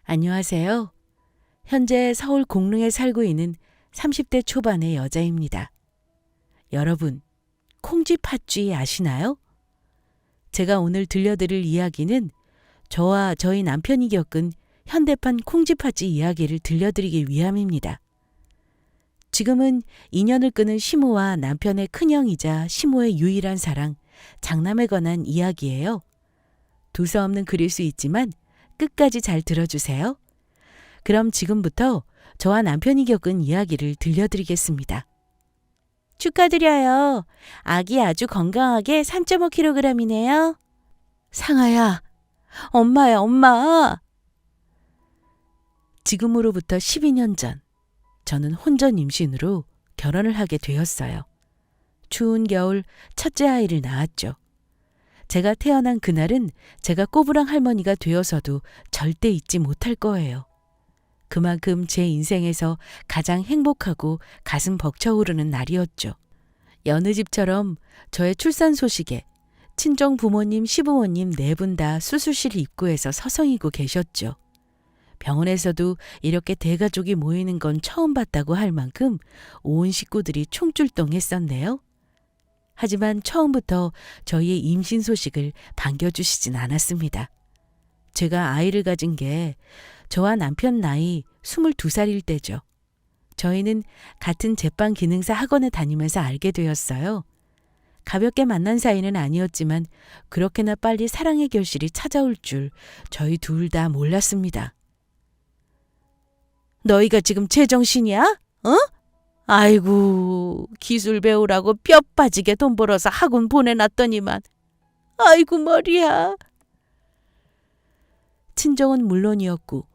안녕하세요. 현재 서울 공릉에 살고 있는 30대 초반의 여자입니다. 여러분, 콩쥐 팥쥐 아시나요? 제가 오늘 들려드릴 이야기는 저와 저희 남편이 겪은 현대판 콩쥐 팥쥐 이야기를 들려드리기 위함입니다. 지금은 인연을 끄는 시모와 남편의 큰형이자 시모의 유일한 사랑, 장남에 관한 이야기예요. 두서없는 글일 수 있지만 끝까지 잘 들어주세요. 그럼 지금부터 저와 남편이 겪은 이야기를 들려드리겠습니다. 축하드려요. 아기 아주 건강하게 3.5kg이네요. 상아야, 엄마야, 엄마. 지금으로부터 12년 전, 저는 혼전 임신으로 결혼을 하게 되었어요. 추운 겨울 첫째 아이를 낳았죠. 제가 태어난 그날은 제가 꼬부랑 할머니가 되어서도 절대 잊지 못할 거예요. 그만큼 제 인생에서 가장 행복하고 가슴 벅차오르는 날이었죠. 여느 집처럼 저의 출산 소식에 친정 부모님, 시부모님 4분 다 수술실 입구에서 서성이고 계셨죠. 병원에서도 이렇게 대가족이 모이는 건 처음 봤다고 할 만큼 온 식구들이 총출동했었네요. 하지만 처음부터 저희의 임신 소식을 반겨주시진 않았습니다. 제가 아이를 가진 게 저와 남편 나이 22살일 때죠. 저희는 같은 제빵 기능사 학원에 다니면서 알게 되었어요. 가볍게 만난 사이는 아니었지만 그렇게나 빨리 사랑의 결실이 찾아올 줄 저희 둘 다 몰랐습니다. 너희가 지금 제정신이야? 어? 아이고, 기술 배우라고 뼈 빠지게 돈 벌어서 학원 보내놨더니만. 아이고 머리야. 친정은 물론이었고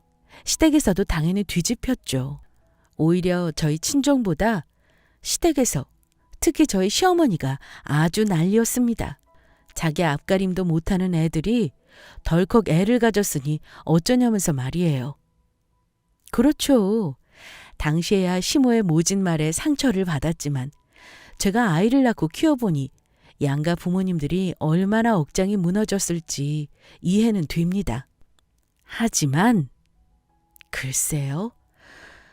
시댁에서도 당연히 뒤집혔죠. 오히려 저희 친정보다 시댁에서 특히 저희 시어머니가 아주 난리였습니다. 자기 앞가림도 못하는 애들이 덜컥 애를 가졌으니 어쩌냐면서 말이에요. 그렇죠. 당시에야 시모의 모진 말에 상처를 받았지만 제가 아이를 낳고 키워보니 양가 부모님들이 얼마나 억장이 무너졌을지 이해는 됩니다. 하지만 글쎄요.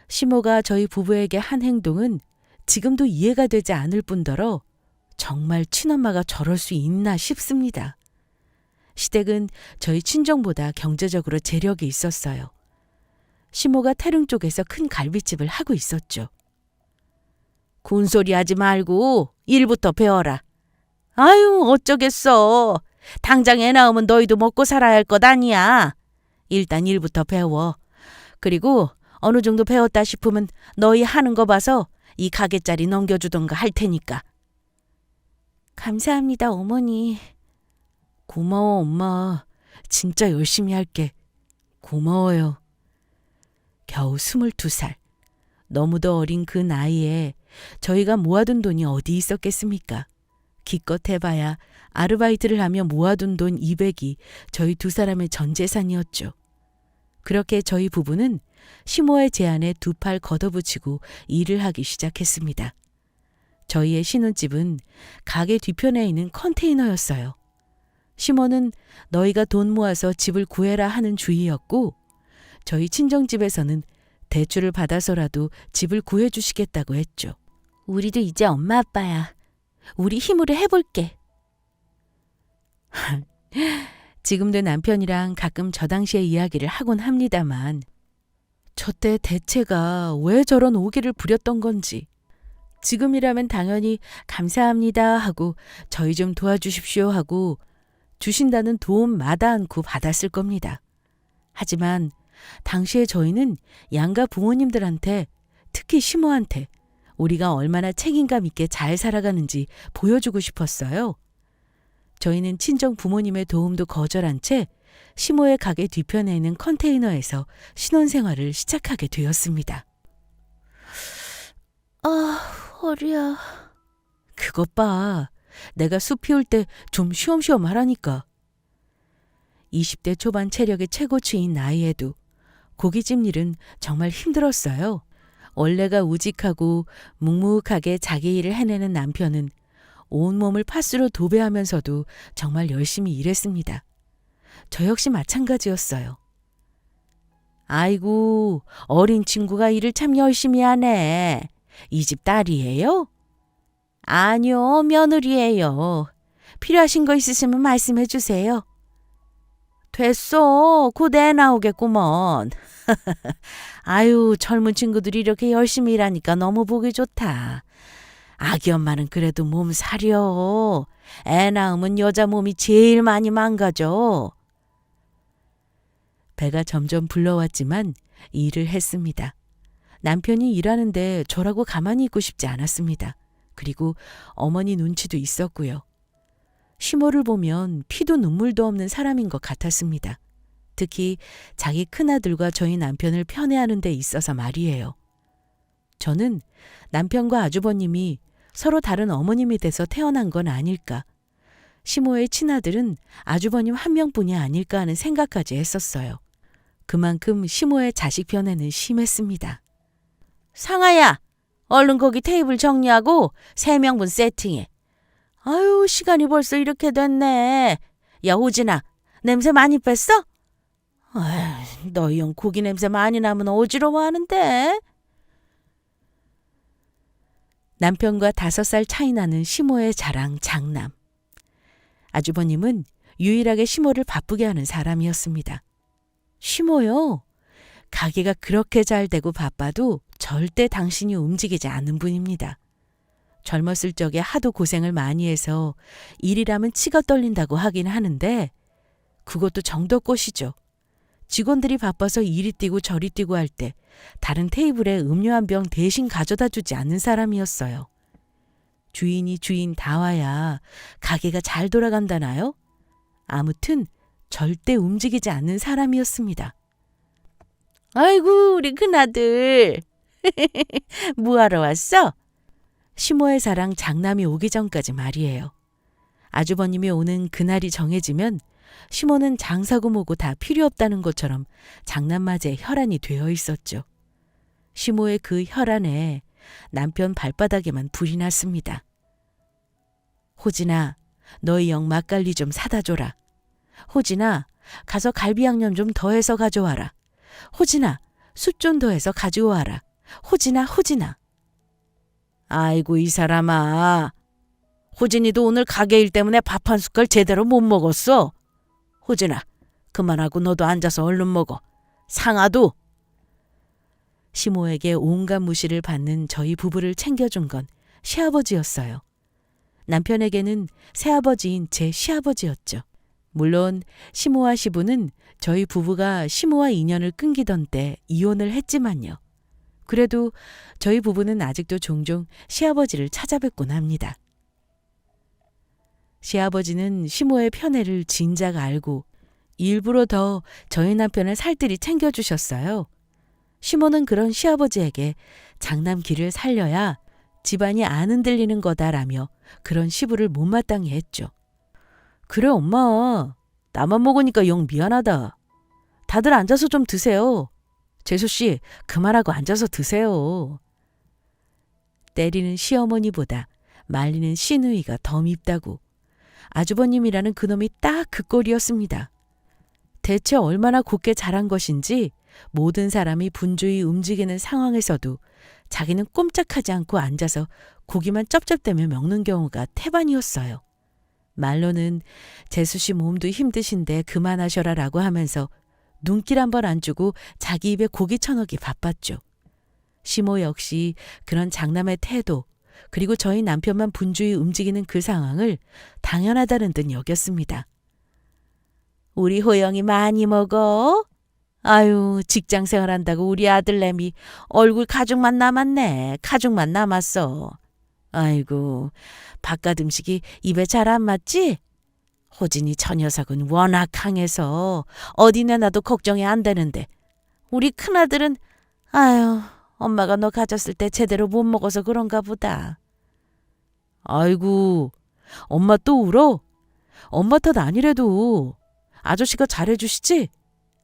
시모가 저희 부부에게 한 행동은 지금도 이해가 되지 않을 뿐더러 정말 친엄마가 저럴 수 있나 싶습니다. 시댁은 저희 친정보다 경제적으로 재력이 있었어요. 시모가 태릉 쪽에서 큰 갈비집을 하고 있었죠. 군소리 하지 말고 일부터 배워라. 아유, 어쩌겠어. 당장 애 낳으면 너희도 먹고 살아야 할 것 아니야. 일단 일부터 배워. 그리고 어느 정도 배웠다 싶으면 너희 하는 거 봐서 이 가게짜리 넘겨주던가 할 테니까. 감사합니다, 어머니. 고마워, 엄마. 진짜 열심히 할게. 고마워요. 겨우 22살. 너무도 어린 그 나이에 저희가 모아둔 돈이 어디 있었겠습니까? 기껏 해봐야 아르바이트를 하며 모아둔 돈 200이 저희 두 사람의 전 재산이었죠. 그렇게 저희 부부는 시모의 제안에 두 팔 걷어붙이고 일을 하기 시작했습니다. 저희의 신혼집은 가게 뒤편에 있는 컨테이너였어요. 시모는 너희가 돈 모아서 집을 구해라 하는 주의였고 저희 친정집에서는 대출을 받아서라도 집을 구해주시겠다고 했죠. 우리도 이제 엄마 아빠야. 우리 힘으로 해볼게. 지금도 남편이랑 가끔 저 당시의 이야기를 하곤 합니다만 저때 대체가 왜 저런 오기를 부렸던 건지 지금이라면 당연히 감사합니다 하고 저희 좀 도와주십시오 하고 주신다는 도움 마다 않고 받았을 겁니다. 하지만 당시에 저희는 양가 부모님들한테 특히 시모한테 우리가 얼마나 책임감 있게 잘 살아가는지 보여주고 싶었어요. 저희는 친정 부모님의 도움도 거절한 채 시모의 가게 뒤편에 있는 컨테이너에서 신혼생활을 시작하게 되었습니다. 아, 허리야. 그것 봐. 내가 숲 피울 때 좀 쉬엄쉬엄 하라니까. 20대 초반 체력의 최고치인 나이에도 고깃집 일은 정말 힘들었어요. 원래가 우직하고 묵묵하게 자기 일을 해내는 남편은 온몸을 팥으로 도배하면서도 정말 열심히 일했습니다. 저 역시 마찬가지였어요. 아이고, 어린 친구가 일을 참 열심히 하네. 이 집 딸이에요? 아니요, 며느리예요. 필요하신 거 있으시면 말씀해 주세요. 됐어. 곧 애 나오겠구먼. 아유, 젊은 친구들이 이렇게 열심히 일하니까 너무 보기 좋다. 아기 엄마는 그래도 몸 사려. 애 낳으면 여자 몸이 제일 많이 망가져. 배가 점점 불러왔지만 일을 했습니다. 남편이 일하는데 저라고 가만히 있고 싶지 않았습니다. 그리고 어머니 눈치도 있었고요. 시모를 보면 피도 눈물도 없는 사람인 것 같았습니다. 특히 자기 큰아들과 저희 남편을 편애하는 데 있어서 말이에요. 저는 남편과 아주버님이 서로 다른 어머님이 돼서 태어난 건 아닐까. 시모의 친아들은 아주버님 한 명뿐이 아닐까 하는 생각까지 했었어요. 그만큼 시모의 자식 편애는 심했습니다. 상아야, 얼른 거기 테이블 정리하고 3명분 세팅해. 아유, 시간이 벌써 이렇게 됐네. 야, 호진아, 냄새 많이 뺐어? 아휴, 너희 형 고기 냄새 많이 나면 어지러워하는데. 남편과 5살 차이 나는 시모의 자랑 장남. 아주버님은 유일하게 시모를 바쁘게 하는 사람이었습니다. 시모요? 가게가 그렇게 잘 되고 바빠도 절대 당신이 움직이지 않는 분입니다. 젊었을 적에 하도 고생을 많이 해서 일이라면 치가 떨린다고 하긴 하는데 그것도 정도껏이죠. 직원들이 바빠서 이리 뛰고 저리 뛰고 할 때 다른 테이블에 음료 한 병 대신 가져다 주지 않는 사람이었어요. 주인이 주인 다 와야 가게가 잘 돌아간다나요? 아무튼 절대 움직이지 않는 사람이었습니다. 아이고, 우리 큰아들. 뭐하러 왔어? 시모의 사랑 장남이 오기 전까지 말이에요. 아주버님이 오는 그날이 정해지면 시모는 장사고 뭐고 다 필요 없다는 것처럼 장남맞이에 혈안이 되어 있었죠. 시모의 그 혈안에 남편 발바닥에만 불이 났습니다. 호진아, 너희 영 막걸리 좀 사다 줘라. 호진아, 가서 갈비 양념 좀 더해서 가져와라. 호진아, 술 좀 더해서 가지고 와라. 호진아, 호진아. 아이고, 이 사람아. 호진이도 오늘 가게 일 때문에 밥 한 숟갈 제대로 못 먹었어. 호진아, 그만하고 너도 앉아서 얼른 먹어. 상아도. 시모에게 온갖 무시를 받는 저희 부부를 챙겨준 건 시아버지였어요. 남편에게는 새아버지인 제 시아버지였죠. 물론 시모와 시부는 저희 부부가 시모와 인연을 끊기던 때 이혼을 했지만요. 그래도 저희 부부는 아직도 종종 시아버지를 찾아뵙곤 합니다. 시아버지는 시모의 편애를 진작 알고 일부러 더 저희 남편을 살뜰히 챙겨주셨어요. 시모는 그런 시아버지에게 장남 길을 살려야 집안이 안 흔들리는 거다라며 그런 시부를 못마땅해 했죠. 그래, 엄마. 나만 먹으니까 영 미안하다. 다들 앉아서 좀 드세요. 재수씨, 그만하고 앉아서 드세요. 때리는 시어머니보다 말리는 시누이가 더 밉다고. 아주버님이라는 그놈이 딱 그 꼴이었습니다. 대체 얼마나 곱게 자란 것인지 모든 사람이 분주히 움직이는 상황에서도 자기는 꼼짝하지 않고 앉아서 고기만 쩝쩝대며 먹는 경우가 태반이었어요. 말로는 재수씨 몸도 힘드신데 그만하셔라라고 하면서 눈길 한 번 안 주고 자기 입에 고기 쳐넣기 바빴죠. 시모 역시 그런 장남의 태도, 그리고 저희 남편만 분주히 움직이는 그 상황을 당연하다는 듯 여겼습니다. 우리 호영이 많이 먹어? 아유, 직장 생활한다고 우리 아들내미 얼굴 가죽만 남았네. 가죽만 남았어. 아이고, 바깥 음식이 입에 잘 안 맞지? 호진이 저 녀석은 워낙 강해서 어디 내놔도 걱정이 안 되는데 우리 큰아들은 아유, 엄마가 너 가졌을 때 제대로 못 먹어서 그런가 보다. 아이고, 엄마 또 울어? 엄마 탓 아니래도 아저씨가 잘해주시지?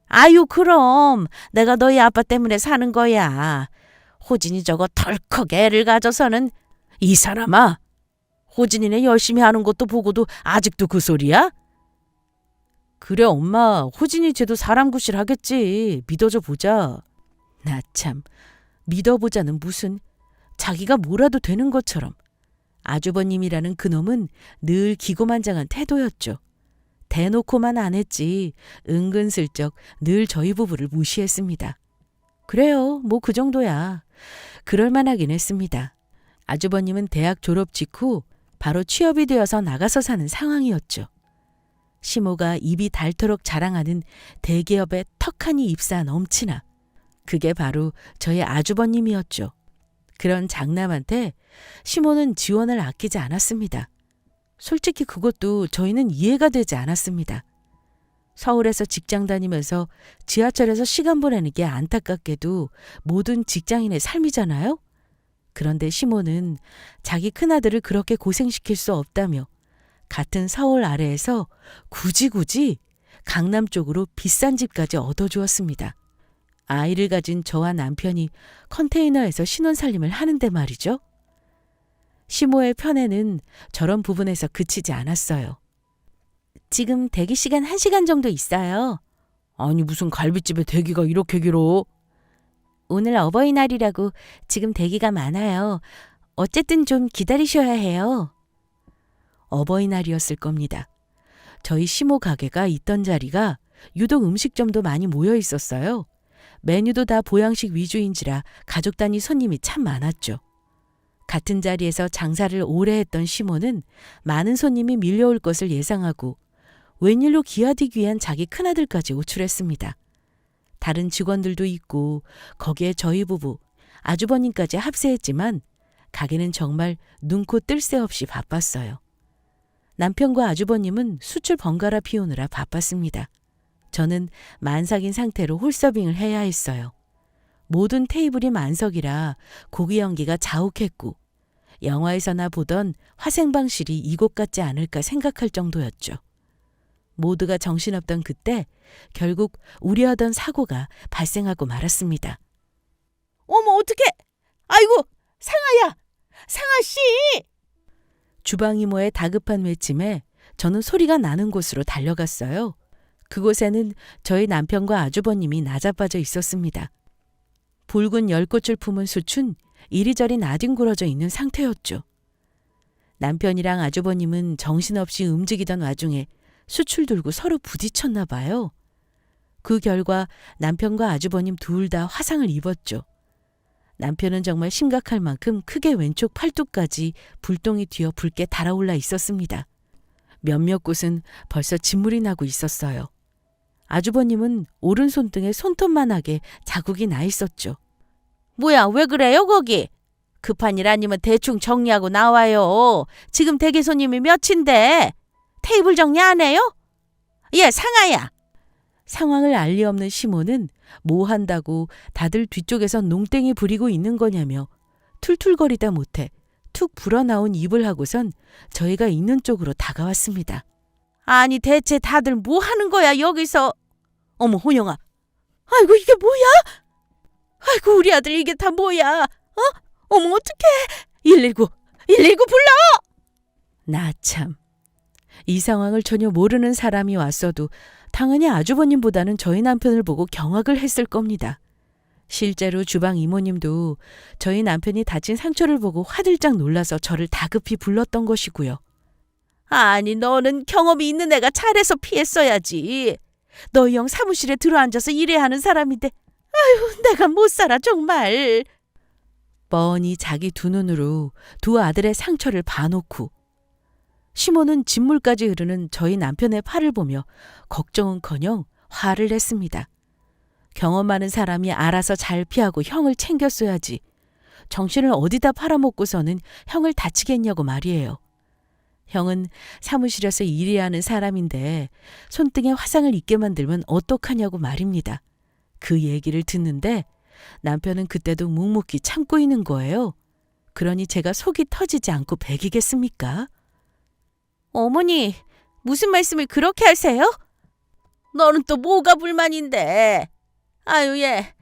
아유, 그럼 내가 너희 아빠 때문에 사는 거야. 호진이 저거 덜컥 애를 가져서는 이 사람아, 호진이네 열심히 하는 것도 보고도 아직도 그 소리야? 그래 엄마, 호진이 쟤도 사람 구실 하겠지. 믿어줘 보자. 나 참, 믿어보자는 무슨, 자기가 뭐라도 되는 것처럼. 아주버님이라는 그놈은 늘 기고만장한 태도였죠. 대놓고만 안 했지 은근슬쩍 늘 저희 부부를 무시했습니다. 그래요, 뭐 그 정도야. 그럴만하긴 했습니다. 아주버님은 대학 졸업 직후 바로 취업이 되어서 나가서 사는 상황이었죠. 시모가 입이 닳도록 자랑하는 대기업에 턱하니 입사한 엄친아. 그게 바로 저희 아주버님이었죠. 그런 장남한테 시모는 지원을 아끼지 않았습니다. 솔직히 그것도 저희는 이해가 되지 않았습니다. 서울에서 직장 다니면서 지하철에서 시간 보내는 게 안타깝게도 모든 직장인의 삶이잖아요. 그런데 시모는 자기 큰아들을 그렇게 고생시킬 수 없다며 같은 서울 아래에서 굳이 강남 쪽으로 비싼 집까지 얻어주었습니다. 아이를 가진 저와 남편이 컨테이너에서 신혼살림을 하는데 말이죠. 시모의 편애는 저런 부분에서 그치지 않았어요. 지금 대기 시간 1시간 정도 있어요. 아니 무슨 갈비집에 대기가 이렇게 길어? 오늘 어버이날이라고 지금 대기가 많아요. 어쨌든 좀 기다리셔야 해요. 어버이날이었을 겁니다. 저희 시모 가게가 있던 자리가 유독 음식점도 많이 모여 있었어요. 메뉴도 다 보양식 위주인지라 가족 단위 손님이 참 많았죠. 같은 자리에서 장사를 오래 했던 시모는 많은 손님이 밀려올 것을 예상하고 웬일로 기하디기 위한 자기 큰아들까지 오출했습니다. 다른 직원들도 있고 거기에 저희 부부, 아주버님까지 합세했지만 가게는 정말 눈코 뜰 새 없이 바빴어요. 남편과 아주버님은 수출 번갈아 피우느라 바빴습니다. 저는 만삭인 상태로 홀서빙을 해야 했어요. 모든 테이블이 만석이라 고기 연기가 자욱했고 영화에서나 보던 화생방실이 이곳 같지 않을까 생각할 정도였죠. 모두가 정신없던 그때 결국 우려하던 사고가 발생하고 말았습니다. 어머 어떡해! 아이고 상아야! 상아씨! 주방 이모의 다급한 외침에 저는 소리가 나는 곳으로 달려갔어요. 그곳에는 저희 남편과 아주버님이 나자빠져 있었습니다. 붉은 열꽃을 품은 숯은 이리저리 나뒹굴어져 있는 상태였죠. 남편이랑 아주버님은 정신없이 움직이던 와중에 숯을 들고 서로 부딪혔나 봐요. 그 결과 남편과 아주버님 둘 다 화상을 입었죠. 남편은 정말 심각할 만큼 크게 왼쪽 팔뚝까지 불똥이 튀어 붉게 달아올라 있었습니다. 몇몇 곳은 벌써 진물이 나고 있었어요. 아주버님은 오른손등에 손톱만하게 자국이 나 있었죠. 뭐야, 왜 그래요, 거기? 급한 일 아니면 대충 정리하고 나와요. 지금 대기 손님이 몇인데? 테이블 정리 안 해요? 예, 상아야. 상황을 알리 없는 시모는 뭐 한다고 다들 뒤쪽에서 농땡이 부리고 있는 거냐며 툴툴거리다 못해 툭 불어나온 입을 하고선 저희가 있는 쪽으로 다가왔습니다. 아니 대체 다들 뭐 하는 거야 여기서? 어머 혼영아. 아이고 이게 뭐야? 아이고 우리 아들 이게 다 뭐야? 어머 어떡해. 119 불러. 나 참. 이 상황을 전혀 모르는 사람이 왔어도 당연히 아주버님보다는 저희 남편을 보고 경악을 했을 겁니다. 실제로 주방 이모님도 저희 남편이 다친 상처를 보고 화들짝 놀라서 저를 다급히 불렀던 것이고요. 아니 너는 경험이 있는 애가 잘해서 피했어야지. 너희 형 사무실에 들어앉아서 일해야 하는 사람인데 아유 내가 못 살아 정말. 뻔히 자기 두 눈으로 두 아들의 상처를 봐놓고 시모는 진물까지 흐르는 저희 남편의 팔을 보며 걱정은커녕 화를 냈습니다. 경험 많은 사람이 알아서 잘 피하고 형을 챙겼어야지. 정신을 어디다 팔아먹고서는 형을 다치겠냐고 말이에요. 형은 사무실에서 일해야 하는 사람인데 손등에 화상을 입게 만들면 어떡하냐고 말입니다. 그 얘기를 듣는데 남편은 그때도 묵묵히 참고 있는 거예요. 그러니 제가 속이 터지지 않고 배기겠습니까? 어머니, 무슨 말씀을 그렇게 하세요? 너는 또 뭐가 불만인데? 아유, 얘.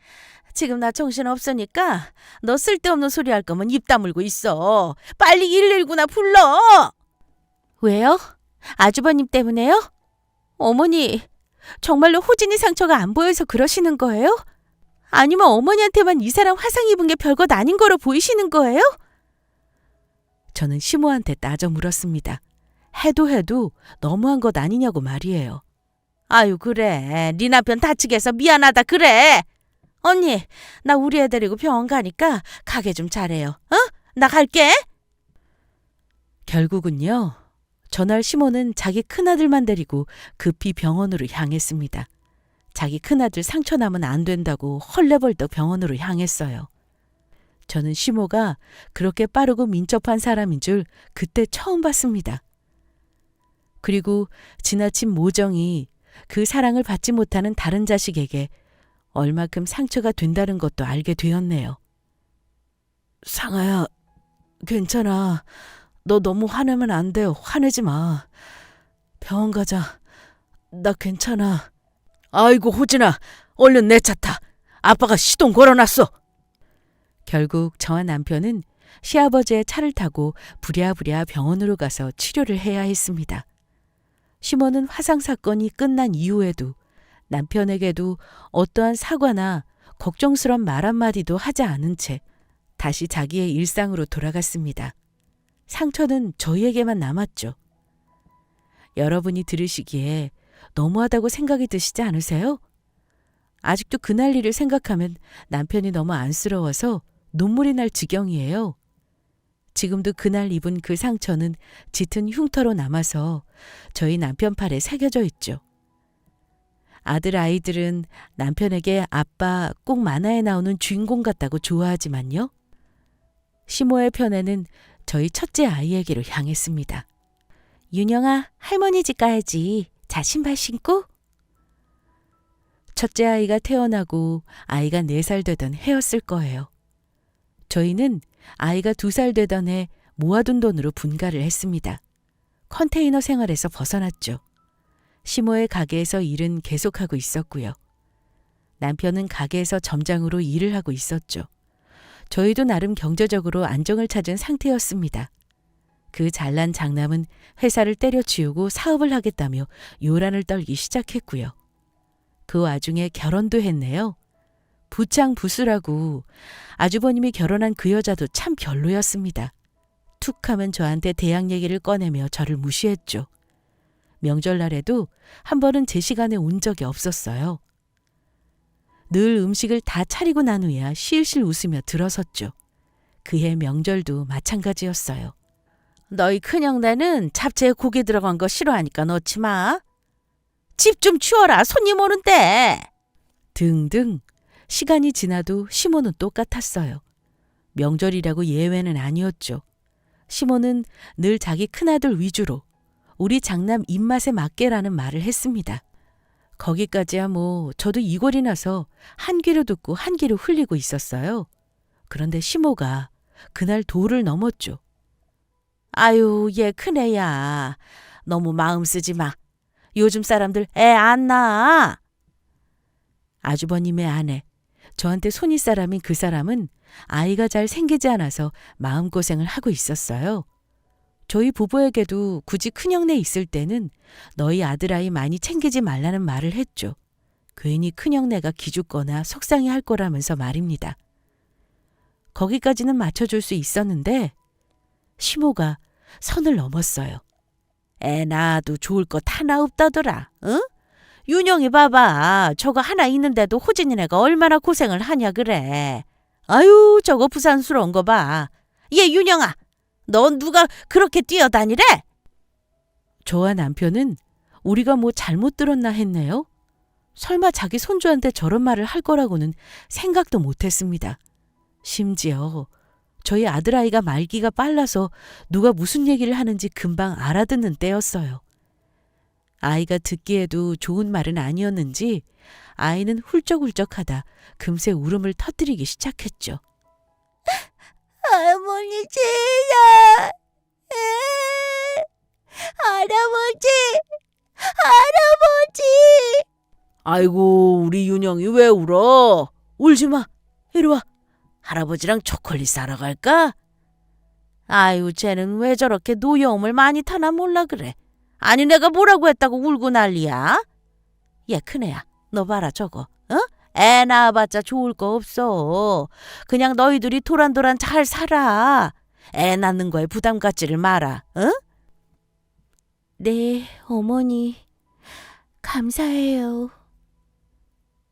지금 나 정신 없으니까 너 쓸데없는 소리 할 거면 입 다물고 있어. 빨리 119나 불러. 왜요? 아주버님 때문에요? 어머니, 정말로 호진이 상처가 안 보여서 그러시는 거예요? 아니면 어머니한테만 이 사람 화상 입은 게 별것 아닌 거로 보이시는 거예요? 저는 시모한테 따져 물었습니다. 해도 너무한 것 아니냐고 말이에요. 아유, 그래. 네 남편 다치게 해서 미안하다 그래. 언니, 나 우리 애 데리고 병원 가니까 가게 좀 잘해요. 어? 나 갈게. 결국은요. 전날 시모는 자기 큰아들만 데리고 급히 병원으로 향했습니다. 자기 큰아들 상처 나면 안 된다고 헐레벌떡 병원으로 향했어요. 저는 시모가 그렇게 빠르고 민첩한 사람인 줄 그때 처음 봤습니다. 그리고 지나친 모정이 그 사랑을 받지 못하는 다른 자식에게 얼마큼 상처가 된다는 것도 알게 되었네요. 상아야, 괜찮아. 너 너무 화내면 안 돼. 화내지 마. 병원 가자. 나 괜찮아. 아이고, 호진아. 얼른 내 차 타. 아빠가 시동 걸어놨어. 결국 저와 남편은 시아버지의 차를 타고 부랴부랴 병원으로 가서 치료를 해야 했습니다. 시모는 화상 사건이 끝난 이후에도 남편에게도 어떠한 사과나 걱정스런 말 한마디도 하지 않은 채 다시 자기의 일상으로 돌아갔습니다. 상처는 저희에게만 남았죠. 여러분이 들으시기에 너무하다고 생각이 드시지 않으세요? 아직도 그날 일을 생각하면 남편이 너무 안쓰러워서 눈물이 날 지경이에요. 지금도 그날 입은 그 상처는 짙은 흉터로 남아서 저희 남편 팔에 새겨져 있죠. 아이들은 남편에게 아빠 꼭 만화에 나오는 주인공 같다고 좋아하지만요. 시모의 편에는 저희 첫째 아이에게로 향했습니다. 윤영아, 할머니 집 가야지. 자, 신발 신고. 첫째 아이가 태어나고 아이가 4살 되던 해였을 거예요. 저희는 아이가 2살 되던 해 모아둔 돈으로 분가를 했습니다. 컨테이너 생활에서 벗어났죠. 시모의 가게에서 일은 계속하고 있었고요. 남편은 가게에서 점장으로 일을 하고 있었죠. 저희도 나름 경제적으로 안정을 찾은 상태였습니다. 그 잘난 장남은 회사를 때려치우고 사업을 하겠다며 요란을 떨기 시작했고요. 그 와중에 결혼도 했네요. 부창부수라고 아주버님이 결혼한 그 여자도 참 별로였습니다. 툭 하면 저한테 대학 얘기를 꺼내며 저를 무시했죠. 명절날에도 한 번은 제 시간에 온 적이 없었어요. 늘 음식을 다 차리고 난 후에야 실실 웃으며 들어섰죠. 그해 명절도 마찬가지였어요. 너희 큰형네는 잡채에 고기 들어간 거 싫어하니까 넣지 마. 집 좀 치워라. 손님 오는데. 등등. 시간이 지나도 시모는 똑같았어요. 명절이라고 예외는 아니었죠. 시모는 늘 자기 큰아들 위주로 우리 장남 입맛에 맞게라는 말을 했습니다. 거기까지야 뭐 저도 이골이 나서 한 귀로 듣고 한 귀로 흘리고 있었어요. 그런데 시모가 그날 도를 넘었죠. 아유, 얘 큰애야. 너무 마음 쓰지 마. 요즘 사람들 애 안 낳아. 아주버님의 아내, 저한테 손윗사람인 그 사람은 아이가 잘 생기지 않아서 마음고생을 하고 있었어요. 저희 부부에게도 굳이 큰형네 있을 때는 너희 아들아이 많이 챙기지 말라는 말을 했죠. 괜히 큰형네가 기죽거나 속상해할 거라면서 말입니다. 거기까지는 맞춰줄 수 있었는데 시모가 선을 넘었어요. 애 낳아도 좋을 것 하나 없다더라. 응? 윤영이 봐봐. 저거 하나 있는데도 호진이네가 얼마나 고생을 하냐 그래. 아유, 저거 부산스러운 거 봐. 얘 윤영아, 넌 누가 그렇게 뛰어다니래? 저와 남편은 우리가 뭐 잘못 들었나 했네요. 설마 자기 손주한테 저런 말을 할 거라고는 생각도 못했습니다. 심지어 저희 아들아이가 말기가 빨라서 누가 무슨 얘기를 하는지 금방 알아듣는 때였어요. 아이가 듣기에도 좋은 말은 아니었는지 아이는 훌쩍훌쩍하다 금세 울음을 터뜨리기 시작했죠. 할머니 제발, 할아버지, 할아버지. 아이고, 우리 윤영이 왜 울어? 울지 마. 이리 와. 할아버지랑 초콜릿 사러 갈까? 아유, 쟤는 왜 저렇게 노여움을 많이 타나 몰라 그래. 아니, 내가 뭐라고 했다고 울고 난리야? 얘 큰애야, 너 봐라 저거. 어? 애 낳아봤자 좋을 거 없어. 그냥 너희들이 도란도란 잘 살아. 애 낳는 거에 부담 갖지를 마라. 어? 네, 어머니. 감사해요.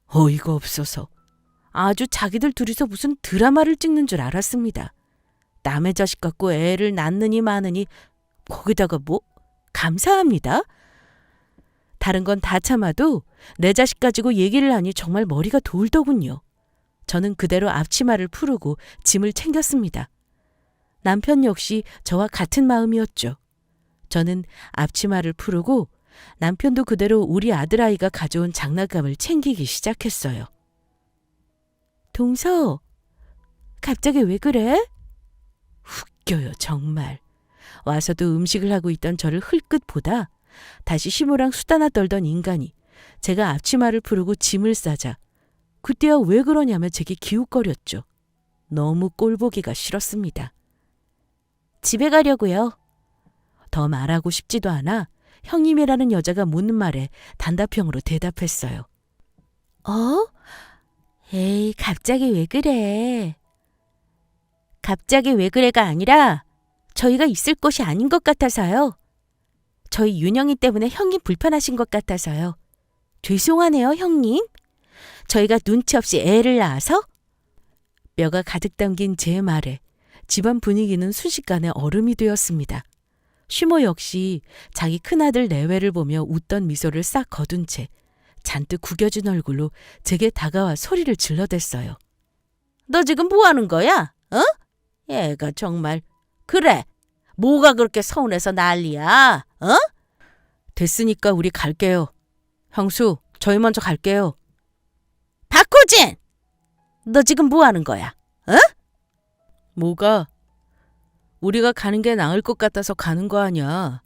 어이가 없어서 아주 자기들 둘이서 무슨 드라마를 찍는 줄 알았습니다. 남의 자식 갖고 애를 낳느니 마느니 거기다가 뭐 감사합니다. 다른 건 다 참아도 내 자식 가지고 얘기를 하니 정말 머리가 돌더군요. 저는 그대로 앞치마를 풀고 짐을 챙겼습니다. 남편 역시 저와 같은 마음이었죠. 저는 앞치마를 풀고 남편도 그대로 우리 아들아이가 가져온 장난감을 챙기기 시작했어요. 동서, 갑자기 왜 그래? 웃겨요, 정말. 와서도 음식을 하고 있던 저를 흘끗 보다 다시 시무랑 수다나 떨던 인간이 제가 앞치마를 풀고 짐을 싸자 그때야 왜 그러냐며 제게 기웃거렸죠. 너무 꼴보기가 싫었습니다. 집에 가려고요. 더 말하고 싶지도 않아 형님이라는 여자가 묻는 말에 단답형으로 대답했어요. 어? 에이, 갑자기 왜 그래? 갑자기 왜 그래가 아니라 저희가 있을 곳이 아닌 것 같아서요. 저희 윤영이 때문에 형님 불편하신 것 같아서요. 죄송하네요, 형님. 저희가 눈치 없이 애를 낳아서? 뼈가 가득 담긴 제 말에 집안 분위기는 순식간에 얼음이 되었습니다. 쉬모 역시 자기 큰아들 내외를 보며 웃던 미소를 싹 거둔 채 잔뜩 구겨진 얼굴로 제게 다가와 소리를 질러댔어요. 너 지금 뭐 하는 거야? 어? 얘가 정말. 그래. 뭐가 그렇게 서운해서 난리야? 어? 됐으니까 우리 갈게요. 형수, 저희 먼저 갈게요. 박호진! 너 지금 뭐 하는 거야? 어? 뭐가? 우리가 가는 게 나을 것 같아서 가는 거 아니야.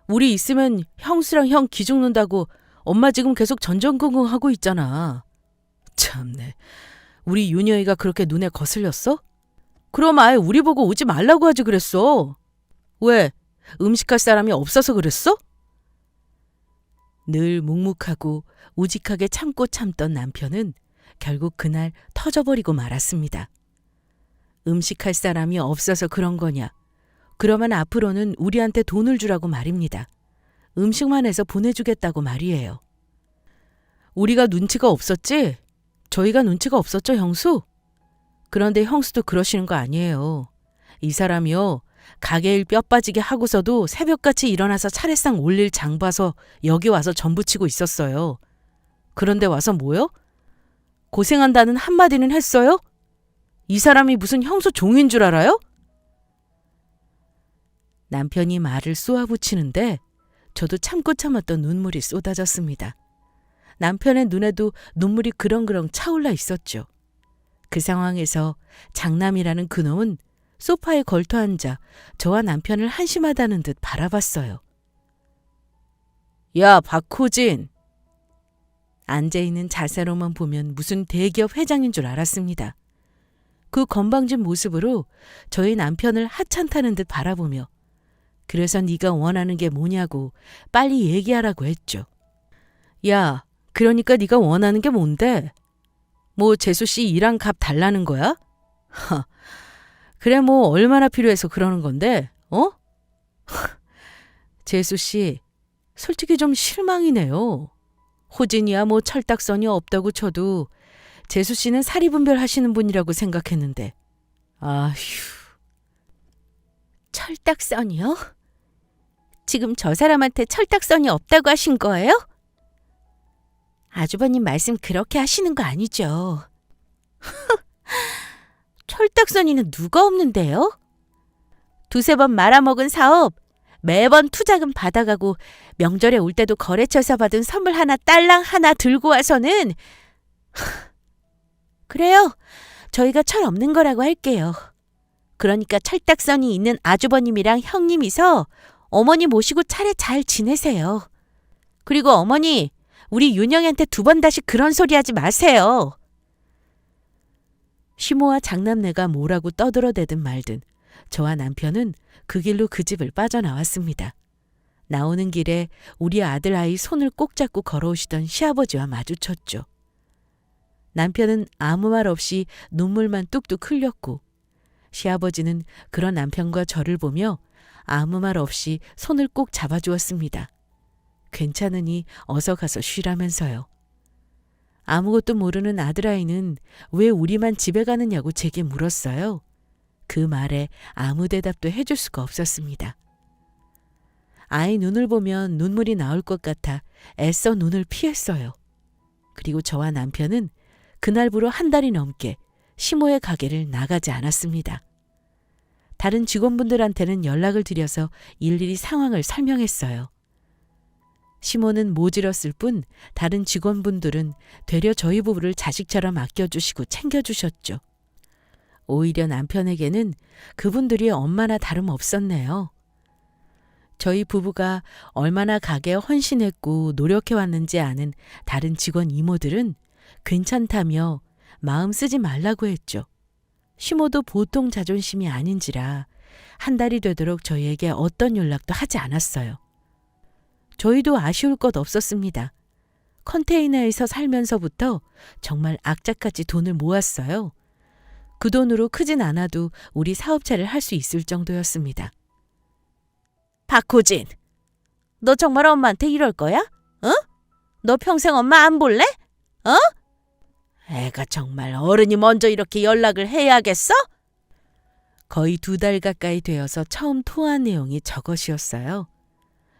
우리 있으면 형수랑 형 기죽는다고 엄마 지금 계속 전전긍긍하고 있잖아. 참네. 우리 윤여이가 그렇게 눈에 거슬렸어? 그럼 아예 우리 보고 오지 말라고 하지 그랬어. 왜? 음식할 사람이 없어서 그랬어? 늘 묵묵하고 우직하게 참고 참던 남편은 결국 그날 터져버리고 말았습니다. 음식할 사람이 없어서 그런 거냐? 그러면 앞으로는 우리한테 돈을 주라고 말입니다. 음식만 해서 보내주겠다고 말이에요. 우리가 눈치가 없었지? 저희가 눈치가 없었죠, 형수? 그런데 형수도 그러시는 거 아니에요. 이 사람이요. 가게 일 뼈 빠지게 하고서도 새벽같이 일어나서 차례상 올릴 장 봐서 여기 와서 전부치고 있었어요. 그런데 와서 뭐요? 고생한다는 한마디는 했어요? 이 사람이 무슨 형수 종인 줄 알아요? 남편이 말을 쏘아붙이는데 저도 참고 참았던 눈물이 쏟아졌습니다. 남편의 눈에도 눈물이 그렁그렁 차올라 있었죠. 그 상황에서 장남이라는 그놈은 소파에 걸터앉아 저와 남편을 한심하다는 듯 바라봤어요. 야, 박호진! 앉아있는 자세로만 보면 무슨 대기업 회장인 줄 알았습니다. 그 건방진 모습으로 저희 남편을 하찮다는 듯 바라보며 그래서 네가 원하는 게 뭐냐고 빨리 얘기하라고 했죠. 야, 그러니까 네가 원하는 게 뭔데? 뭐 재수 씨 일한 값 달라는 거야? 하, 그래 뭐 얼마나 필요해서 그러는 건데, 어? 재수 씨, 솔직히 좀 실망이네요. 호진이야 뭐 철딱선이 없다고 쳐도 재수 씨는 사리분별 하시는 분이라고 생각했는데. 아휴. 철딱선이요? 지금 저 사람한테 철딱선이 없다고 하신 거예요? 아주버님 말씀 그렇게 하시는 거 아니죠. 철딱선이는 누가 없는데요? 두세 번 말아먹은 사업, 매번 투자금 받아가고 명절에 올 때도 거래처에서 받은 선물 하나 딸랑 하나 들고 와서는 그래요. 저희가 철 없는 거라고 할게요. 그러니까 철딱선이 있는 아주버님이랑 형님이서 어머니 모시고 차례 잘 지내세요. 그리고 어머니, 우리 윤영이한테 두 번 다시 그런 소리 하지 마세요. 시모와 장남네가 뭐라고 떠들어대든 말든 저와 남편은 그 길로 그 집을 빠져나왔습니다. 나오는 길에 우리 아들 아이 손을 꼭 잡고 걸어오시던 시아버지와 마주쳤죠. 남편은 아무 말 없이 눈물만 뚝뚝 흘렸고 시아버지는 그런 남편과 저를 보며 아무 말 없이 손을 꼭 잡아주었습니다. 괜찮으니 어서 가서 쉬라면서요. 아무것도 모르는 아들아이는 왜 우리만 집에 가느냐고 제게 물었어요. 그 말에 아무 대답도 해줄 수가 없었습니다. 아이 눈을 보면 눈물이 나올 것 같아 애써 눈을 피했어요. 그리고 저와 남편은 그날부로 한 달이 넘게 시모의 가게를 나가지 않았습니다. 다른 직원분들한테는 연락을 드려서 일일이 상황을 설명했어요. 시모는 모질었을 뿐 다른 직원분들은 되려 저희 부부를 자식처럼 아껴주시고 챙겨주셨죠. 오히려 남편에게는 그분들이 엄마나 다름없었네요. 저희 부부가 얼마나 가게에 헌신했고 노력해왔는지 아는 다른 직원 이모들은 괜찮다며 마음 쓰지 말라고 했죠. 시모도 보통 자존심이 아닌지라 한 달이 되도록 저희에게 어떤 연락도 하지 않았어요. 저희도 아쉬울 것 없었습니다. 컨테이너에서 살면서부터 정말 악착같이 돈을 모았어요. 그 돈으로 크진 않아도 우리 사업체를 할 수 있을 정도였습니다. 박호진, 너 정말 엄마한테 이럴 거야? 어? 너 평생 엄마 안 볼래? 어? 애가 정말 어른이 먼저 이렇게 연락을 해야겠어? 거의 2달 가까이 되어서 처음 통화한 내용이 저것이었어요.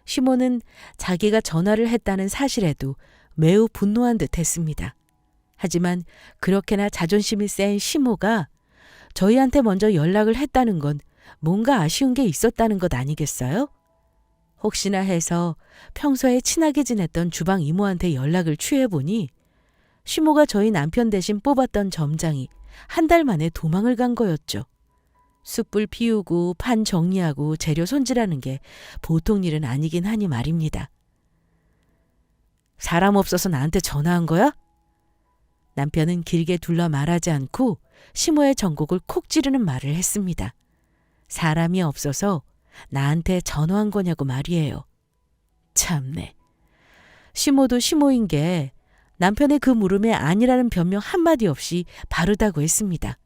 시모는 자기가 전화를 했다는 사실에도 매우 분노한 듯 했습니다. 하지만 그렇게나 자존심이 센 시모가 저희한테 먼저 연락을 했다는 건 뭔가 아쉬운 게 있었다는 것 아니겠어요? 혹시나 해서 평소에 친하게 지냈던 주방 이모한테 연락을 취해보니 시모가 저희 남편 대신 뽑았던 점장이 한 달 만에 도망을 간 거였죠. 숯불 피우고 판 정리하고 재료 손질하는 게 보통 일은 아니긴 하니 말입니다. 사람 없어서 나한테 전화한 거야? 남편은 길게 둘러 말하지 않고 시모의 전곡을 콕 찌르는 말을 했습니다. 사람이 없어서 나한테 전화한 거냐고 말이에요. 참네. 시모도 시모인 게 남편의 그 물음에 아니라는 변명 한마디 없이 바르다고 했습니다.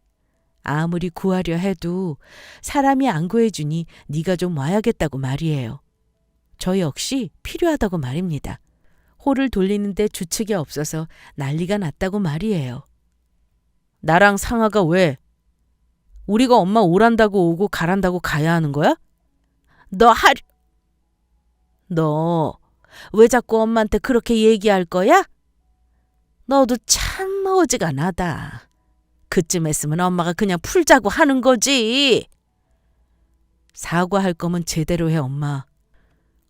아무리 구하려 해도 사람이 안 구해주니 네가 좀 와야겠다고 말이에요. 저 역시 필요하다고 말입니다. 호를 돌리는데 주책이 없어서 난리가 났다고 말이에요. 나랑 상아가 왜? 우리가 엄마 오란다고 오고 가란다고 가야 하는 거야? 너 왜 자꾸 엄마한테 그렇게 얘기할 거야? 너도 참 어지간하다. 그쯤 했으면 엄마가 그냥 풀자고 하는 거지. 사과할 거면 제대로 해, 엄마.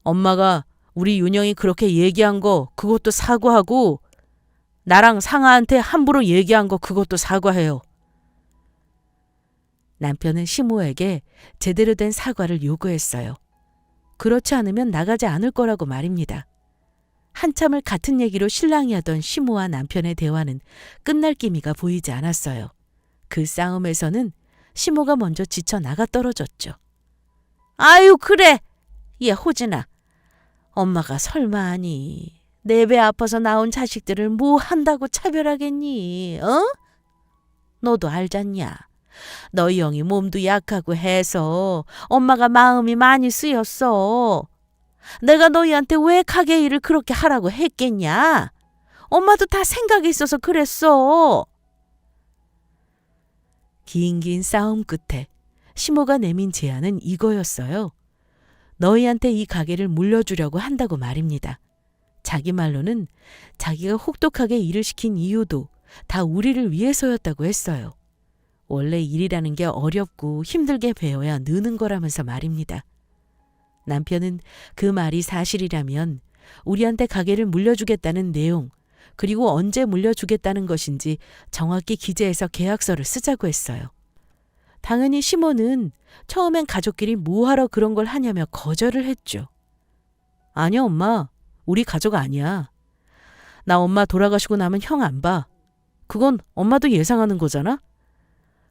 엄마가 우리 윤영이 그렇게 얘기한 거 그것도 사과하고 나랑 상아한테 함부로 얘기한 거 그것도 사과해요. 남편은 시모에게 제대로 된 사과를 요구했어요. 그렇지 않으면 나가지 않을 거라고 말입니다. 한참을 같은 얘기로 실랑이 하던 시모와 남편의 대화는 끝날 기미가 보이지 않았어요. 그 싸움에서는 시모가 먼저 지쳐 나가 떨어졌죠. 아유 그래. 얘 호진아. 엄마가 설마 하니 내 배 아파서 낳은 자식들을 뭐 한다고 차별하겠니? 어? 너도 알잖냐. 너희 형이 몸도 약하고 해서 엄마가 마음이 많이 쓰였어. 내가 너희한테 왜 가게 일을 그렇게 하라고 했겠냐? 엄마도 다 생각이 있어서 그랬어. 긴 싸움 끝에 시모가 내민 제안은 이거였어요. 너희한테 이 가게를 물려주려고 한다고 말입니다. 자기 말로는 자기가 혹독하게 일을 시킨 이유도 다 우리를 위해서였다고 했어요. 원래 일이라는 게 어렵고 힘들게 배워야 느는 거라면서 말입니다. 남편은 그 말이 사실이라면 우리한테 가게를 물려주겠다는 내용, 그리고 언제 물려주겠다는 것인지 정확히 기재해서 계약서를 쓰자고 했어요. 당연히 시모는 처음엔 가족끼리 뭐하러 그런 걸 하냐며 거절을 했죠. 아니야 엄마, 우리 가족 아니야. 나 엄마 돌아가시고 나면 형 안 봐. 그건 엄마도 예상하는 거잖아.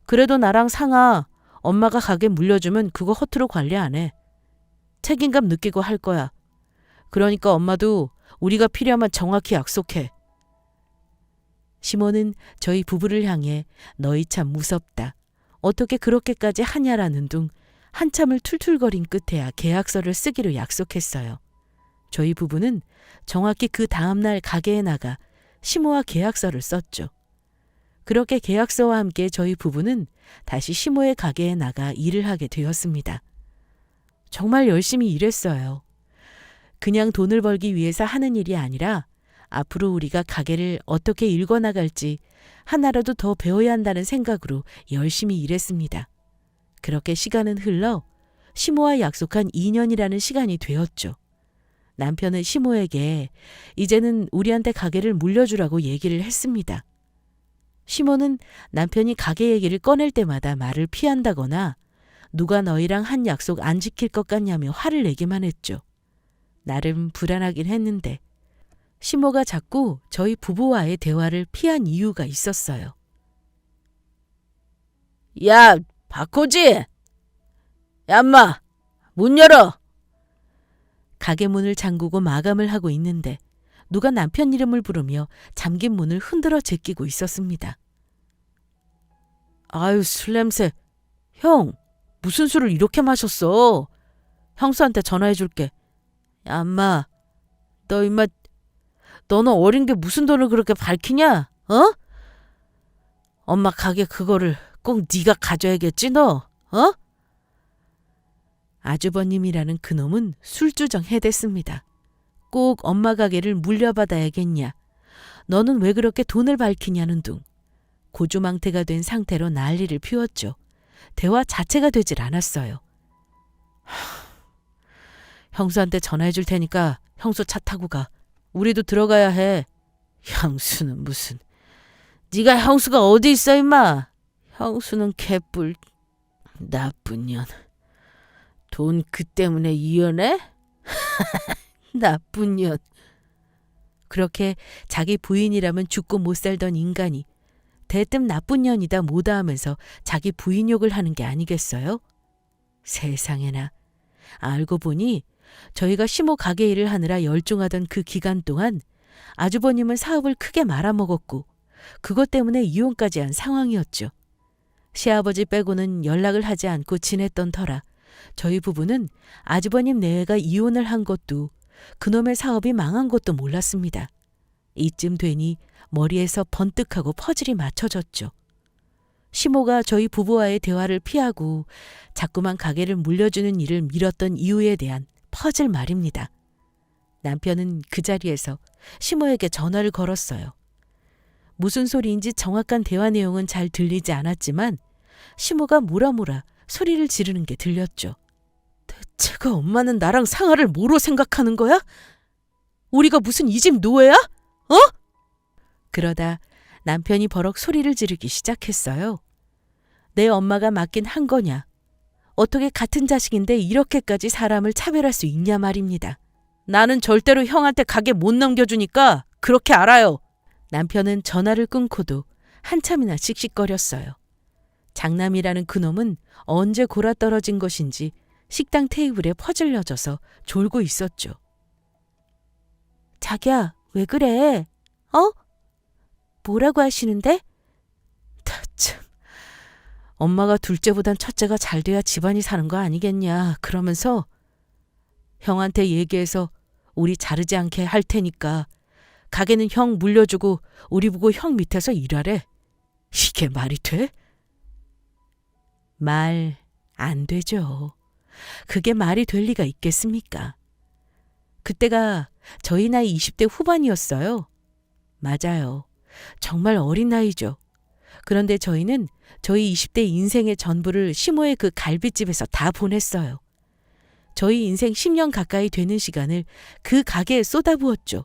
그래도 나랑 상아, 엄마가 가게 물려주면 그거 허투루 관리 안 해. 책임감 느끼고 할 거야. 그러니까 엄마도 우리가 필요하면 정확히 약속해. 시몬은 저희 부부를 향해 너희 참 무섭다. 어떻게 그렇게까지 하냐라는 둥 한참을 툴툴거린 끝에야 계약서를 쓰기로 약속했어요. 저희 부부는 정확히 그 다음날 가게에 나가 시모와 계약서를 썼죠. 그렇게 계약서와 함께 저희 부부는 다시 시모의 가게에 나가 일을 하게 되었습니다. 정말 열심히 일했어요. 그냥 돈을 벌기 위해서 하는 일이 아니라 앞으로 우리가 가게를 어떻게 일궈나갈지 하나라도 더 배워야 한다는 생각으로 열심히 일했습니다. 그렇게 시간은 흘러 시모와 약속한 2년이라는 시간이 되었죠. 남편은 시모에게 이제는 우리한테 가게를 물려주라고 얘기를 했습니다. 시모는 남편이 가게 얘기를 꺼낼 때마다 말을 피한다거나 누가 너희랑 한 약속 안 지킬 것 같냐며 화를 내기만 했죠. 나름 불안하긴 했는데 시모가 자꾸 저희 부부와의 대화를 피한 이유가 있었어요. 야, 박호지! 야, 엄마! 문 열어! 가게 문을 잠그고 마감을 하고 있는데 누가 남편 이름을 부르며 잠긴 문을 흔들어 제끼고 있었습니다. 아유, 술 냄새. 형, 무슨 술을 이렇게 마셨어? 형수한테 전화해 줄게. 야, 엄마, 너 임마, 너는 어린 게 무슨 돈을 그렇게 밝히냐? 어? 엄마 가게 그거를 꼭 네가 가져야겠지 너? 어? 아주버님이라는 그놈은 술주정 해댔습니다. 꼭 엄마 가게를 물려받아야겠냐. 너는 왜 그렇게 돈을 밝히냐는 둥. 고주망태가 된 상태로 난리를 피웠죠. 대화 자체가 되질 않았어요. 형수한테 전화해 줄 테니까 형수 차 타고 가. 우리도 들어가야 해. 형수는 무슨. 네가 형수가 어디 있어 임마. 형수는 개뿔. 나쁜 년. 돈 그 때문에 이혼해? 나쁜 년. 그렇게 자기 부인이라면 죽고 못 살던 인간이 대뜸 나쁜 년이다 뭐다 하면서 자기 부인 욕을 하는 게 아니겠어요? 세상에나. 알고 보니 저희가 시모 가게 일을 하느라 열중하던 그 기간 동안 아주버님은 사업을 크게 말아먹었고 그것 때문에 이혼까지 한 상황이었죠. 시아버지 빼고는 연락을 하지 않고 지냈던 터라 저희 부부는 아주버님 내외가 이혼을 한 것도 그놈의 사업이 망한 것도 몰랐습니다. 이쯤 되니 머리에서 번뜩하고 퍼즐이 맞춰졌죠. 시모가 저희 부부와의 대화를 피하고 자꾸만 가게를 물려주는 일을 미뤘던 이유에 대한 퍼즐 말입니다. 남편은 그 자리에서 시모에게 전화를 걸었어요. 무슨 소리인지 정확한 대화 내용은 잘 들리지 않았지만 시모가 뭐라 소리를 지르는 게 들렸죠. 대체가 엄마는 나랑 상아를 뭐로 생각하는 거야? 우리가 무슨 이 집 노예야? 어? 그러다 남편이 버럭 소리를 지르기 시작했어요. 내 엄마가 맞긴 한 거냐? 어떻게 같은 자식인데 이렇게까지 사람을 차별할 수 있냐 말입니다. 나는 절대로 형한테 가게 못 넘겨주니까 그렇게 알아요. 남편은 전화를 끊고도 한참이나 씩씩거렸어요. 장남이라는 그놈은 언제 골아떨어진 것인지 식당 테이블에 퍼질려져서 졸고 있었죠. 자기야, 왜 그래? 어? 뭐라고 하시는데? 참, 엄마가 둘째보단 첫째가 잘 돼야 집안이 사는 거 아니겠냐. 그러면서 형한테 얘기해서 우리 자르지 않게 할 테니까 가게는 형 물려주고 우리 보고 형 밑에서 일하래. 이게 말이 돼? 말 안 되죠. 그게 말이 될 리가 있겠습니까? 그때가 저희 나이 20대 후반이었어요. 맞아요. 정말 어린 나이죠. 그런데 저희는 저희 20대 인생의 전부를 시모의 그 갈비집에서 다 보냈어요. 저희 인생 10년 가까이 되는 시간을 그 가게에 쏟아부었죠.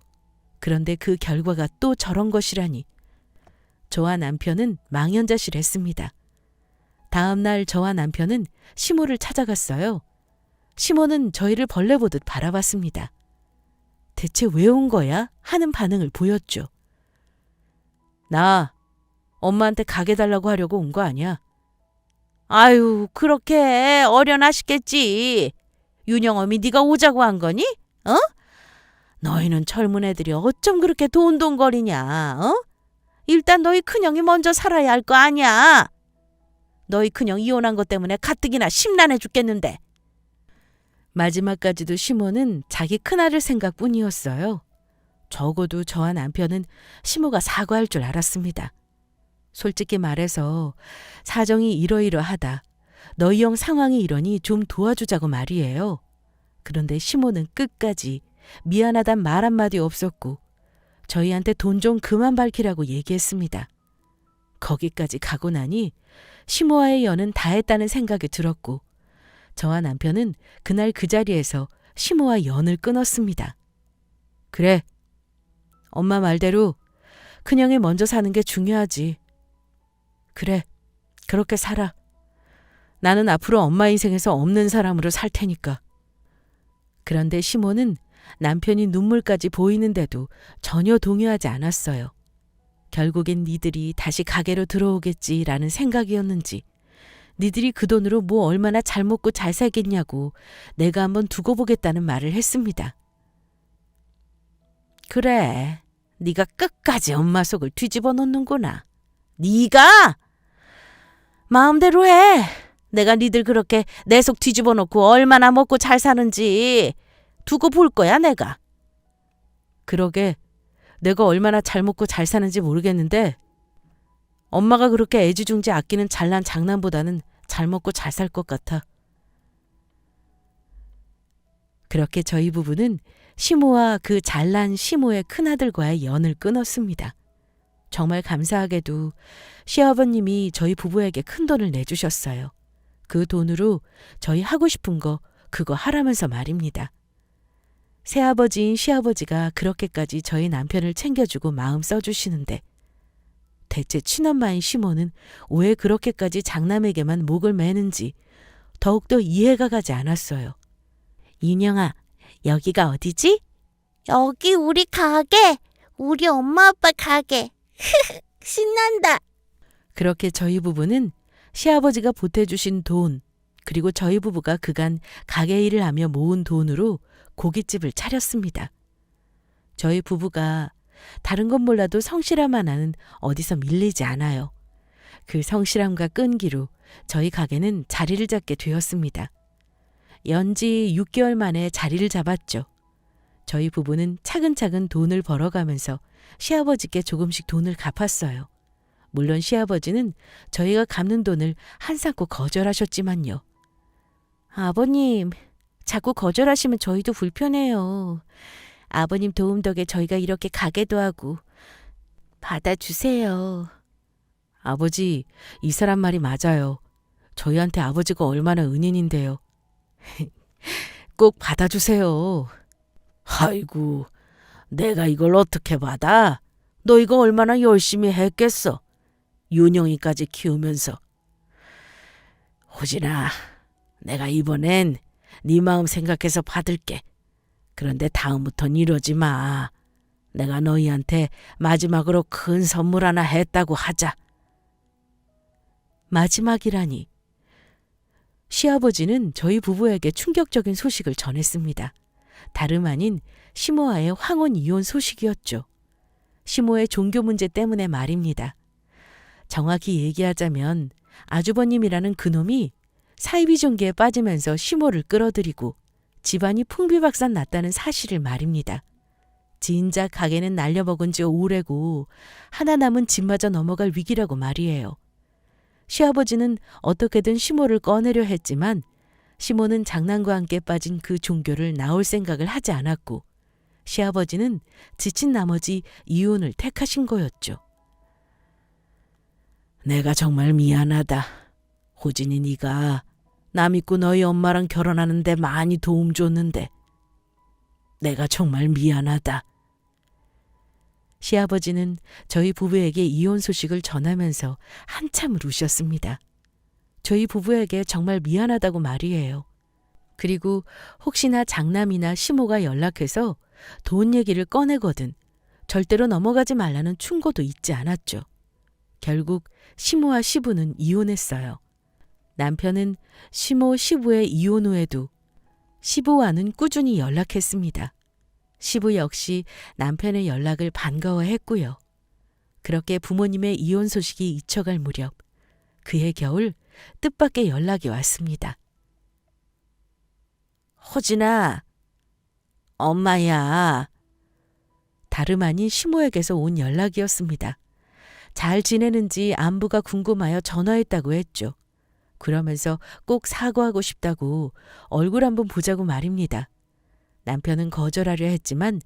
그런데 그 결과가 또 저런 것이라니. 저와 남편은 망연자실했습니다. 다음 날 저와 남편은 시모를 찾아갔어요. 시모는 저희를 벌레 보듯 바라봤습니다. 대체 왜 온 거야? 하는 반응을 보였죠. 나 엄마한테 가게 달라고 하려고 온 거 아니야. 아유, 그렇게 어련하시겠지. 윤영엄이 네가 오자고 한 거니? 어? 너희는 젊은 애들이 어쩜 그렇게 돈돈거리냐, 어? 일단 너희 큰형이 먼저 살아야 할 거 아니야. 너희 큰형 이혼한 것 때문에 가뜩이나 심란해 죽겠는데. 마지막까지도 시모는 자기 큰아들 생각뿐이었어요. 적어도 저와 남편은 시모가 사과할 줄 알았습니다. 솔직히 말해서 사정이 이러이러하다. 너희 형 상황이 이러니 좀 도와주자고 말이에요. 그런데 시모는 끝까지 미안하단 말 한마디 없었고 저희한테 돈 좀 그만 밝히라고 얘기했습니다. 거기까지 가고 나니 시모와의 연은 다했다는 생각이 들었고 저와 남편은 그날 그 자리에서 시모와 연을 끊었습니다. 그래, 엄마 말대로 큰형이 먼저 사는 게 중요하지. 그래, 그렇게 살아. 나는 앞으로 엄마 인생에서 없는 사람으로 살 테니까. 그런데 시모는 남편이 눈물까지 보이는데도 전혀 동요하지 않았어요. 결국엔 니들이 다시 가게로 들어오겠지라는 생각이었는지 니들이 그 돈으로 뭐 얼마나 잘 먹고 잘 살겠냐고 내가 한번 두고 보겠다는 말을 했습니다. 그래, 네가 끝까지 엄마 속을 뒤집어 놓는구나. 네가? 마음대로 해. 내가 니들 그렇게 내 속 뒤집어 놓고 얼마나 먹고 잘 사는지 두고 볼 거야 내가. 그러게 내가 얼마나 잘 먹고 잘 사는지 모르겠는데 엄마가 그렇게 애지중지 아끼는 잘난 장남보다는 잘 먹고 잘 살 것 같아. 그렇게 저희 부부는 시모와 그 잘난 시모의 큰아들과의 연을 끊었습니다. 정말 감사하게도 시아버님이 저희 부부에게 큰 돈을 내주셨어요. 그 돈으로 저희 하고 싶은 거 그거 하라면서 말입니다. 새아버지인 시아버지가 그렇게까지 저희 남편을 챙겨주고 마음 써주시는데 대체 친엄마인 시모는 왜 그렇게까지 장남에게만 목을 매는지 더욱더 이해가 가지 않았어요. 인영아, 여기가 어디지? 여기 우리 가게. 우리 엄마 아빠 가게. 신난다. 그렇게 저희 부부는 시아버지가 보태주신 돈 그리고 저희 부부가 그간 가게 일을 하며 모은 돈으로 고깃집을 차렸습니다. 저희 부부가 다른 건 몰라도 성실함 하나는 어디서 밀리지 않아요. 그 성실함과 끈기로 저희 가게는 자리를 잡게 되었습니다. 연지 6개월 만에 자리를 잡았죠. 저희 부부는 차근차근 돈을 벌어가면서 시아버지께 조금씩 돈을 갚았어요. 물론 시아버지는 저희가 갚는 돈을 한사코 거절하셨지만요. 아버님, 자꾸 거절하시면 저희도 불편해요. 아버님 도움 덕에 저희가 이렇게 가게도 하고 받아주세요. 아버지, 이 사람 말이 맞아요. 저희한테 아버지가 얼마나 은인인데요. 꼭 받아주세요. 아이고, 내가 이걸 어떻게 받아? 너 이거 얼마나 열심히 했겠어. 윤영이까지 키우면서. 호진아, 내가 이번엔 네 마음 생각해서 받을게. 그런데 다음부턴 이러지 마. 내가 너희한테 마지막으로 큰 선물 하나 했다고 하자. 마지막이라니. 시아버지는 저희 부부에게 충격적인 소식을 전했습니다. 다름 아닌 시모와의 황혼 이혼 소식이었죠. 시모의 종교 문제 때문에 말입니다. 정확히 얘기하자면 아주버님이라는 그놈이 사이비 종교에 빠지면서 시모를 끌어들이고 집안이 풍비박산 났다는 사실을 말입니다. 진작 가게는 날려먹은 지 오래고 하나 남은 집마저 넘어갈 위기라고 말이에요. 시아버지는 어떻게든 시모를 꺼내려 했지만 시모는 장난과 함께 빠진 그 종교를 나올 생각을 하지 않았고 시아버지는 지친 나머지 이혼을 택하신 거였죠. 내가 정말 미안하다. 호진이 네가 나 믿고 너희 엄마랑 결혼하는데 많이 도움 줬는데 내가 정말 미안하다. 시아버지는 저희 부부에게 이혼 소식을 전하면서 한참을 우셨습니다. 저희 부부에게 정말 미안하다고 말이에요. 그리고 혹시나 장남이나 시모가 연락해서 돈 얘기를 꺼내거든 절대로 넘어가지 말라는 충고도 잊지 않았죠. 결국 시모와 시부는 이혼했어요. 남편은 시모, 시부의 이혼 후에도 시부와는 꾸준히 연락했습니다. 시부 역시 남편의 연락을 반가워했고요. 그렇게 부모님의 이혼 소식이 잊혀갈 무렵 그해 겨울 뜻밖의 연락이 왔습니다. 호진아, 엄마야. 다름 아닌 시모에게서 온 연락이었습니다. 잘 지내는지 안부가 궁금하여 전화했다고 했죠. 그러면서 꼭 사과하고 싶다고 얼굴 한번 보자고 말입니다. 남편은 거절하려 했지만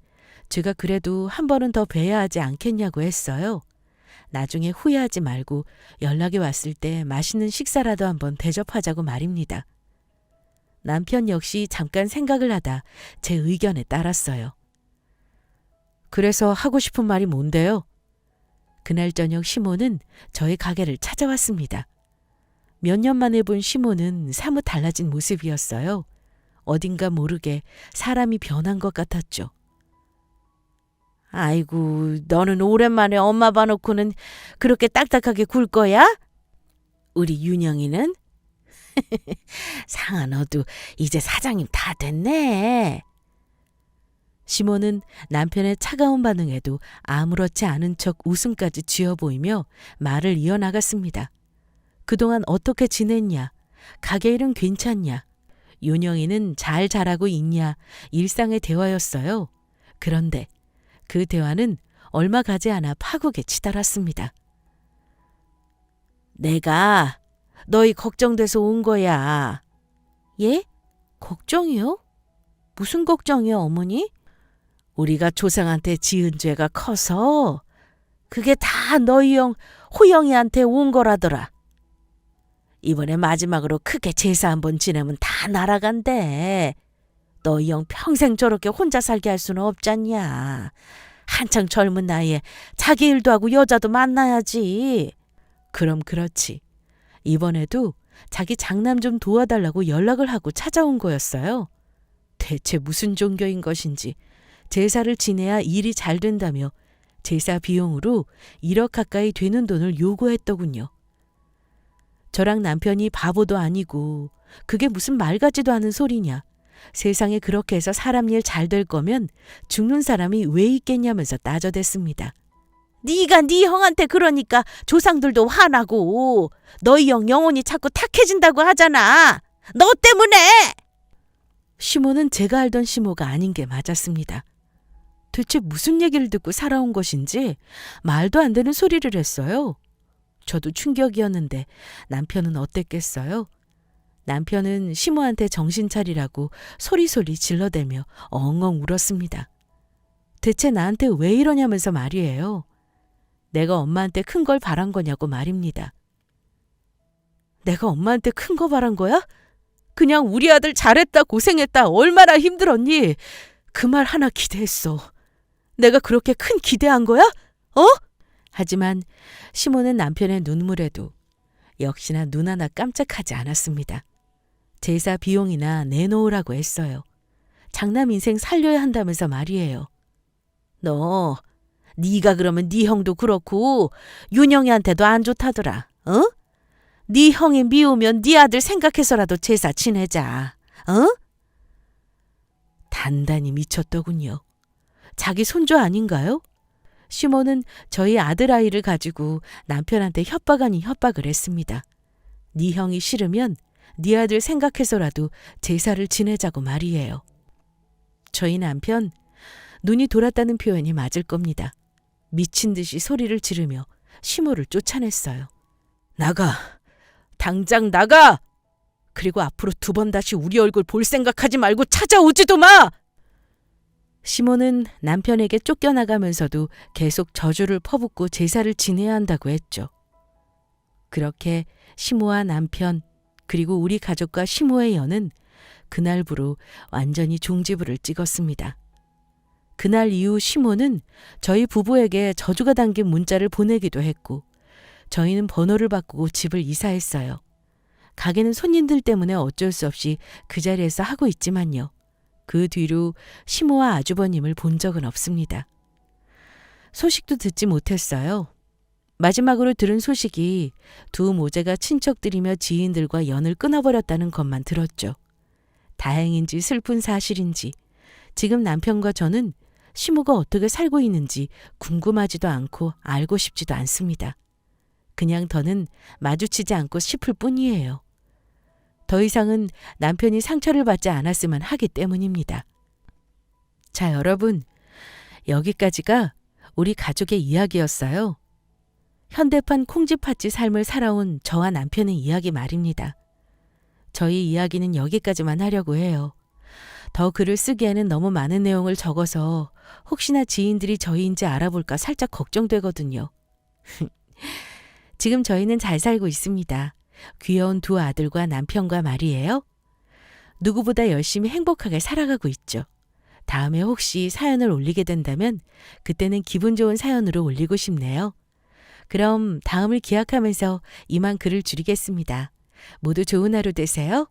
제가 그래도 한 번은 더 뵈야 하지 않겠냐고 했어요. 나중에 후회하지 말고 연락이 왔을 때 맛있는 식사라도 한번 대접하자고 말입니다. 남편 역시 잠깐 생각을 하다 제 의견에 따랐어요. 그래서 하고 싶은 말이 뭔데요? 그날 저녁 시모는 저의 가게를 찾아왔습니다. 몇 년 만에 본 시모는 사뭇 달라진 모습이었어요. 어딘가 모르게 사람이 변한 것 같았죠. 아이고, 너는 오랜만에 엄마 봐놓고는 그렇게 딱딱하게 굴 거야? 우리 윤영이는? 상아, 너도 이제 사장님 다 됐네. 시모는 남편의 차가운 반응에도 아무렇지 않은 척 웃음까지 지어 보이며 말을 이어나갔습니다. 그동안 어떻게 지냈냐? 가게 일은 괜찮냐? 윤영이는 잘 자라고 있냐? 일상의 대화였어요. 그런데 그 대화는 얼마 가지 않아 파국에 치달았습니다. 내가 너희 걱정돼서 온 거야. 예? 걱정이요? 무슨 걱정이요, 어머니? 우리가 조상한테 지은 죄가 커서 그게 다 너희 형 호영이한테 온 거라더라. 이번에 마지막으로 크게 제사 한번 지내면 다 날아간대. 너희 형 평생 저렇게 혼자 살게 할 수는 없잖냐. 한창 젊은 나이에 자기 일도 하고 여자도 만나야지. 그럼 그렇지. 이번에도 자기 장남 좀 도와달라고 연락을 하고 찾아온 거였어요. 대체 무슨 종교인 것인지 제사를 지내야 일이 잘 된다며 제사 비용으로 1억 가까이 되는 돈을 요구했더군요. 저랑 남편이 바보도 아니고 그게 무슨 말 같지도 않은 소리냐. 세상에 그렇게 해서 사람 일 잘 될 거면 죽는 사람이 왜 있겠냐면서 따져댔습니다. 네가 네 형한테 그러니까 조상들도 화나고 너희 형 영혼이 자꾸 탁해진다고 하잖아. 너 때문에! 시모는 제가 알던 시모가 아닌 게 맞았습니다. 대체 무슨 얘기를 듣고 살아온 것인지 말도 안 되는 소리를 했어요. 저도 충격이었는데 남편은 어땠겠어요? 남편은 시모한테 정신 차리라고 소리소리 질러대며 엉엉 울었습니다. 대체 나한테 왜 이러냐면서 말이에요. 내가 엄마한테 큰 걸 바란 거냐고 말입니다. 내가 엄마한테 큰 거 바란 거야? 그냥 우리 아들 잘했다 고생했다 얼마나 힘들었니? 그 말 하나 기대했어. 내가 그렇게 큰 기대한 거야? 어? 하지만 시모는 남편의 눈물에도 역시나 눈 하나 깜짝하지 않았습니다. 제사 비용이나 내놓으라고 했어요. 장남 인생 살려야 한다면서 말이에요. 너, 네가 그러면 네 형도 그렇고 윤영이한테도 안 좋다더라. 어? 네 형이 미우면 네 아들 생각해서라도 제사 지내자. 어? 단단히 미쳤더군요. 자기 손주 아닌가요? 시모는 저희 아들아이를 가지고 남편한테 협박 아닌 협박을 했습니다. 네 형이 싫으면 네 아들 생각해서라도 제사를 지내자고 말이에요. 저희 남편 눈이 돌았다는 표현이 맞을 겁니다. 미친 듯이 소리를 지르며 시모를 쫓아냈어요. 나가! 당장 나가! 그리고 앞으로 2번 다시 우리 얼굴 볼 생각하지 말고 찾아오지도 마! 시모는 남편에게 쫓겨나가면서도 계속 저주를 퍼붓고 제사를 지내야 한다고 했죠. 그렇게 시모와 남편 그리고 우리 가족과 시모의 연은 그날부로 완전히 종지부를 찍었습니다. 그날 이후 시모는 저희 부부에게 저주가 담긴 문자를 보내기도 했고 저희는 번호를 바꾸고 집을 이사했어요. 가게는 손님들 때문에 어쩔 수 없이 그 자리에서 하고 있지만요. 그 뒤로 시모와 아주버님을 본 적은 없습니다. 소식도 듣지 못했어요. 마지막으로 들은 소식이 두 모자가 친척들이며 지인들과 연을 끊어버렸다는 것만 들었죠. 다행인지 슬픈 사실인지 지금 남편과 저는 시모가 어떻게 살고 있는지 궁금하지도 않고 알고 싶지도 않습니다. 그냥 더는 마주치지 않고 싶을 뿐이에요. 더 이상은 남편이 상처를 받지 않았으면 하기 때문입니다. 자, 여러분. 여기까지가 우리 가족의 이야기였어요. 현대판 콩쥐팥쥐 삶을 살아온 저와 남편의 이야기 말입니다. 저희 이야기는 여기까지만 하려고 해요. 더 글을 쓰기에는 너무 많은 내용을 적어서 혹시나 지인들이 저희인지 알아볼까 살짝 걱정되거든요. 지금 저희는 잘 살고 있습니다. 귀여운 두 아들과 남편과 말이에요. 누구보다 열심히 행복하게 살아가고 있죠. 다음에 혹시 사연을 올리게 된다면 그때는 기분 좋은 사연으로 올리고 싶네요. 그럼 다음을 기약하면서 이만 글을 줄이겠습니다. 모두 좋은 하루 되세요.